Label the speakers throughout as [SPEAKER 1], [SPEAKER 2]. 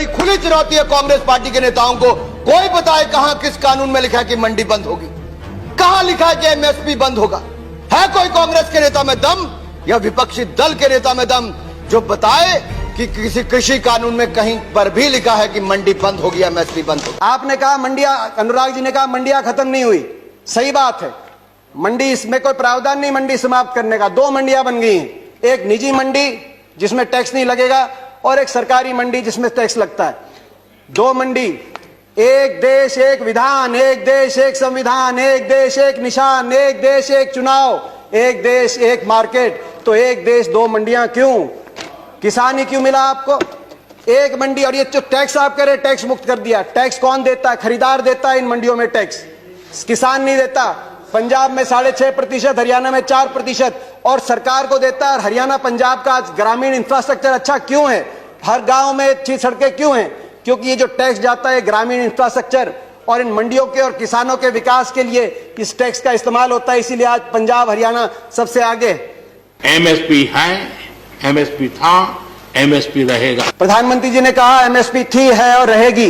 [SPEAKER 1] मेरी खुली चुनौती है कांग्रेस पार्टी के नेताओं को, कोई बताए कहां किस कानून में लिखा है कि मंडी बंद होगी, कहां लिखा है कि एमएसपी बंद होगा। है कोई कांग्रेस के नेता में दम या विपक्षी दल के नेता में दम जो बताए कि किसी कृषि कानून में कहीं पर भी लिखा है कि मंडी बंद होगी, एमएसपी बंद होगी।
[SPEAKER 2] आपने कहा मंडियां, अनुराग जी ने कहा मंडियां खत्म नहीं हुई, सही बात है, मंडी इसमें कोई प्रावधान नहीं मंडी समाप्त करने का। 2 मंडियां बन गई हैं, एक निजी मंडी जिसमें टैक्स नहीं लगेगा और एक सरकारी मंडी जिसमें टैक्स लगता है। 2 मंडी, एक देश एक विधान, एक देश एक संविधान, एक देश एक निशान, एक देश एक चुनाव, एक देश एक मार्केट। तो एक देश 2 मंडियां क्यों? किसान ही क्यों मिला आपको? एक मंडी। और ये जो टैक्स आप कह रहे टैक्स मुक्त कर दिया, टैक्स कौन देता है? खरीदार देता है इन मंडियों में टैक्स, किसान नहीं देता। पंजाब में 6.5%, हरियाणा में 4% और सरकार को देता है। और हरियाणा पंजाब का ग्रामीण इंफ्रास्ट्रक्चर अच्छा क्यों है? हर गांव में अच्छी सड़कें क्यों हैं? क्योंकि ये जो टैक्स जाता है ग्रामीण इंफ्रास्ट्रक्चर और इन मंडियों के और किसानों के विकास के लिए इस टैक्स का इस्तेमाल होता है। इसीलिए आज पंजाब हरियाणा सबसे आगे।
[SPEAKER 3] एमएसपी है, एमएसपी था, एमएसपी रहेगा।
[SPEAKER 2] प्रधानमंत्री जी ने कहा एमएसपी थी, है और रहेगी।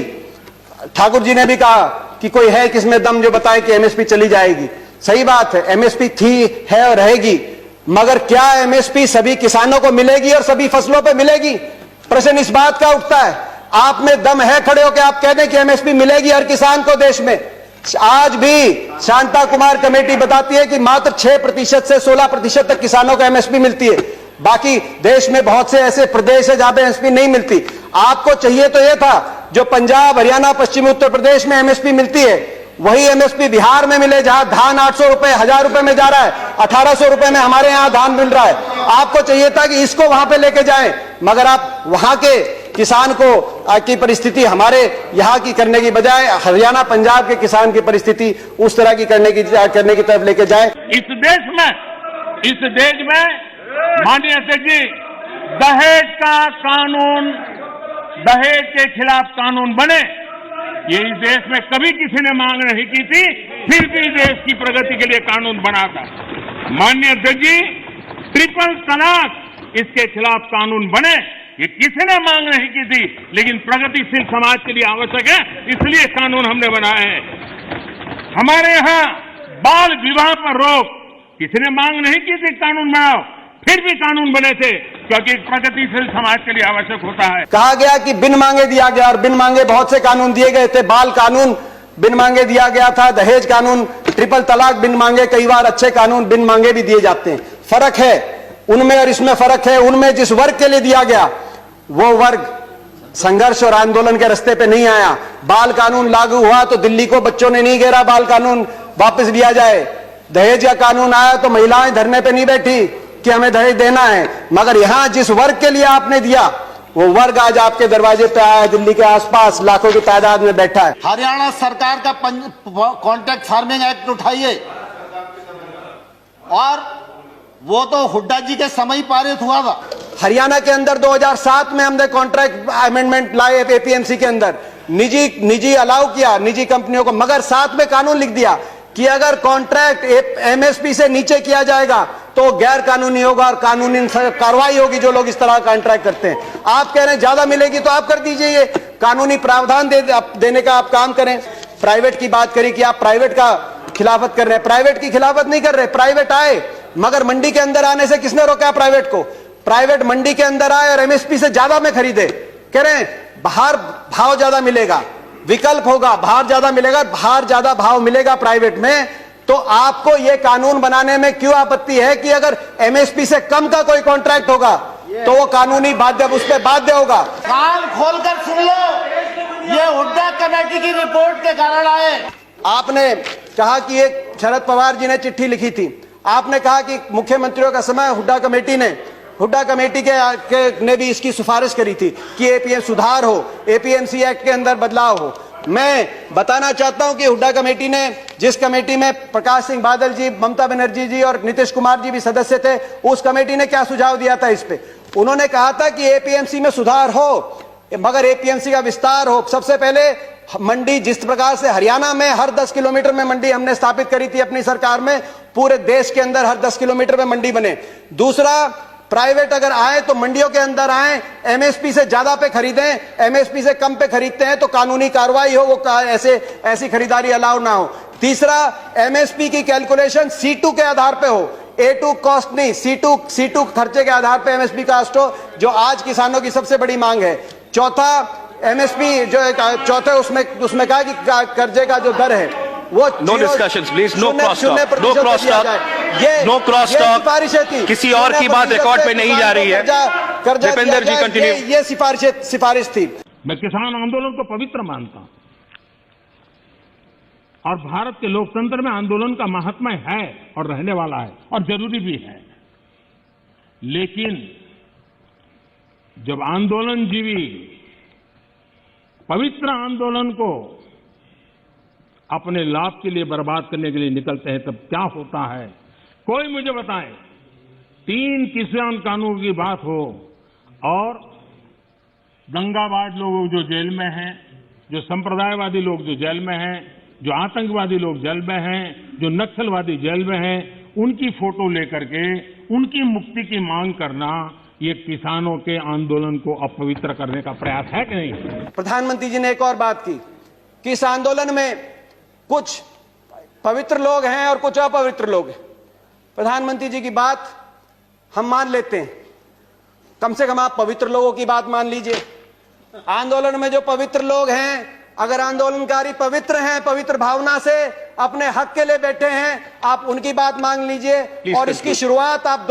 [SPEAKER 2] ठाकुर जी ने भी कहा कि कोई है किसमें दम जो बताए कि एमएसपी चली जाएगी। सही बात है, एमएसपी थी, है और रहेगी, मगर क्या एमएसपी सभी किसानों को मिलेगी और सभी फसलों पे मिलेगी? प्रश्न इस बात का उठता है। आप में दम है खड़े होकर आप कह दें कि एमएसपी मिलेगी हर किसान को देश में? आज भी शांता कुमार कमेटी बताती है कि मात्र 6% से 16% तक किसानों को एमएसपी मिलती है। बाकी देश में बहुत से ऐसे प्रदेश है जहां पे एमएसपी नहीं मिलती। आपको चाहिए तो यह था जो पंजाब, हरियाणा, पश्चिमी उत्तर प्रदेश में एमएसपी मिलती है, वही एमएसपी बिहार में मिले जहां धान 800 रुपए, 1000 रुपए में जा रहा है, 1800 रुपए में हमारे यहां धान मिल रहा है। आपको चाहिए था कि इसको वहां पे लेके जाएं, मगर आप वहां के किसान को की परिस्थिति हमारे यहां की करने की बजाय हरियाणा पंजाब के किसान की परिस्थिति उस तरह की करने की तरफ लेके जाए।
[SPEAKER 3] इस देश में माननीय अध्यक्ष जी, दहेज का कानून, दहेज के खिलाफ कानून बने, ये इस देश में कभी किसी ने मांग नहीं की थी, फिर भी देश की प्रगति के लिए कानून बना था। माननीय अध्यक्ष जी, ट्रिपल तलाक, इसके खिलाफ कानून बने, ये किसी ने मांग नहीं की थी, लेकिन प्रगतिशील समाज के लिए आवश्यक है, इसलिए कानून हमने बनाए हैं। हमारे यहाँ बाल विवाह पर रोक, किसी ने मांग नहीं की थी कानून बनाओ, फिर भी कानून बने थे, क्योंकि प्रगतिशील समाज के लिए आवश्यक होता है।
[SPEAKER 2] कहा गया कि बिन मांगे दिया गया, और बिन मांगे बहुत से कानून दिए गए थे। बाल कानून बिन मांगे दिया गया था, दहेज कानून, ट्रिपल तलाक बिन मांगे, कई बार अच्छे कानून बिन मांगे भी दिए जाते हैं। फर्क है उनमें और इसमें, फर्क है उनमें जिस वर्ग के लिए दिया गया वो वर्ग संघर्ष और आंदोलन के रास्ते पे नहीं आया। बाल कानून लागू हुआ तो दिल्ली को बच्चों ने नहीं घेरा बाल कानून वापस लिया जाए। दहेज का कानून आया तो महिलाएं धरने पे नहीं बैठी कि हमें दहेज देना है, मगर यहां जिस वर्ग के लिए आपने दिया वो वर्ग आज आपके दरवाजे पे आया, दिल्ली के आसपास लाखों की तादाद में बैठा है।
[SPEAKER 4] हरियाणा सरकार का कॉन्ट्रैक्ट फार्मिंग एक्ट उठाइए, और वो तो हुड्डा जी के समय ही पारित हुआ था।
[SPEAKER 2] हरियाणा के अंदर 2007 में हमने कॉन्ट्रैक्ट अमेंडमेंट लाए एपीएमसी के अंदर, निजी अलाउ किया निजी कंपनियों को, मगर साथ में कानून लिख दिया कि अगर कॉन्ट्रैक्ट एमएसपी से नीचे किया जाएगा तो गैर कानूनी होगा और कानूनी कार्रवाई होगी जो लोग इस तरह का कॉन्ट्रैक्ट करते हैं। आप कह रहे हैं ज्यादा मिलेगी तो आप कर दीजिए, ये कानूनी प्रावधान देने का आप काम करें। प्राइवेट की बात करी कि आप प्राइवेट का खिलाफत कर रहे हैं, प्राइवेट की खिलाफत नहीं कर रहे, प्राइवेट आए, मगर मंडी के अंदर आने से किसने रोका प्राइवेट को? प्राइवेट मंडी के अंदर आए और एमएसपी से ज्यादा में खरीदे। कह रहे हैं बाहर भाव ज्यादा मिलेगा, विकल्प होगा, बाहर ज्यादा मिलेगा, बाहर ज्यादा भाव मिलेगा प्राइवेट में। तो आपको यह कानून बनाने में क्यों आपत्ति है कि अगर एमएसपी से कम का कोई कॉन्ट्रैक्ट होगा तो वो कानूनी बाध्य, उस पर बाध्य होगा।
[SPEAKER 4] कान खोलकर सुन लो, ये हुड्डा कमेटी की रिपोर्ट के कारण आए।
[SPEAKER 2] आपने कहा कि एक शरद पवार जी ने चिट्ठी लिखी थी, आपने कहा कि मुख्यमंत्रियों का समय हुड्डा कमेटी ने भी इसकी सिफारिश करी थी कि एपीएम सुधार हो, एपीएमसी एक्ट के अंदर बदलाव हो। मैं बताना चाहता हूं कि हुड्डा कमेटी ने, जिस कमेटी में प्रकाश सिंह बादल जी, ममता बनर्जी जी और नीतीश कुमार जी भी सदस्य थे, उस कमेटी ने क्या सुझाव दिया था इस पे? उन्होंने कहा था कि एपीएमसी में सुधार हो, मगर एपीएमसी का विस्तार हो। सबसे पहले मंडी, जिस प्रकार से हरियाणा में हर 10 किलोमीटर में मंडी हमने स्थापित करी थी अपनी सरकार में, पूरे देश के अंदर हर 10 किलोमीटर में मंडी बने। दूसरा, प्राइवेट अगर आए तो मंडियों के अंदर आए, एमएसपी से ज्यादा पे खरीदें, एमएसपी से कम पे खरीदते हैं तो कानूनी कार्रवाई हो, वो ऐसी खरीदारी अलाउ ना हो। तीसरा, एमएसपी की कैलकुलेशन C2 के आधार पे हो, A2 कॉस्ट नहीं, C2 खर्चे के आधार पे एमएसपी कास्ट हो, जो आज किसानों की सबसे बड़ी मांग है। चौथा, एमएसपी जो चौथे उसमें कहा कि कर्जे का जो दर है वो
[SPEAKER 5] no discussions please, no cross talk, no cross talk, no cross talk. किसी और की बात रिकॉर्ड पे नहीं जा रही है। दीपेंद्र जी कंटिन्यू।
[SPEAKER 2] ये सिफारिश थी।
[SPEAKER 3] मैं किसान आंदोलन को पवित्र मानता हूं और भारत के लोकतंत्र में आंदोलन का महात्म्य है और रहने वाला है और जरूरी भी है। लेकिन जब आंदोलनजीवी पवित्र आंदोलन को अपने लाभ के लिए बर्बाद करने के लिए निकलते हैं तब क्या होता है? कोई मुझे बताए, 3 किसान कानून की बात हो और दंगाबाज लोग जो जेल में हैं, जो संप्रदायवादी लोग जो जेल में हैं, जो आतंकवादी लोग जेल में हैं, जो नक्सलवादी जेल में हैं, उनकी फोटो लेकर के उनकी मुक्ति की मांग करना, ये किसानों के आंदोलन को अपवित्र करने का प्रयास है कि नहीं?
[SPEAKER 2] प्रधानमंत्री जी ने एक और बात की कि इस आंदोलन में कुछ पवित्र लोग हैं और कुछ अपवित्र लोग हैं। प्रधानमंत्री जी की बात हम मान लेते हैं, कम से कम आप पवित्र लोगों की बात मान लीजिए। आंदोलन में जो पवित्र लोग हैं, अगर आंदोलनकारी पवित्र हैं, पवित्र भावना से अपने हक के लिए बैठे हैं, आप उनकी बात मान लीजिए और इसकी शुरुआत आप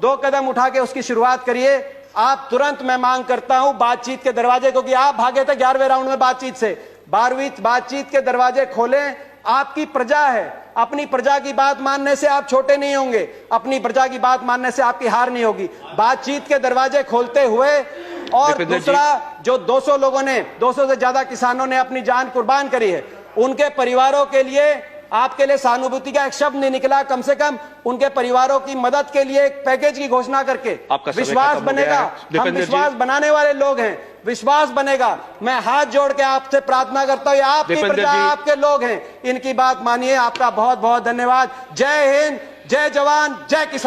[SPEAKER 2] दो कदम उठा के उसकी शुरुआत करिए। आप तुरंत, मैं मांग करता हूं, बातचीत के दरवाजे, क्योंकि आप भागे थे 11वें राउंड में बातचीत से, 12वीं बातचीत के दरवाजे खोलें। आपकी प्रजा है, अपनी प्रजा की बात मानने से आप छोटे नहीं होंगे, अपनी प्रजा की बात मानने से आपकी हार नहीं होगी। बातचीत के दरवाजे खोलते हुए, और दूसरा, जो 200 लोगों ने, 200 से ज्यादा किसानों ने अपनी जान कुर्बान करी है, उनके परिवारों के लिए आपके लिए सहानुभूति का एक शब्द नहीं निकला, कम से कम उनके परिवारों की मदद के लिए एक पैकेज की घोषणा करके विश्वास बनेगा। हम विश्वास बनाने वाले लोग हैं, विश्वास बनेगा। मैं हाथ जोड़ के आपसे प्रार्थना करता हूं, आपकी प्रजा, आपके लोग हैं, इनकी बात मानिए। आपका बहुत बहुत धन्यवाद। जय हिंद, जय जवान, जय किसान।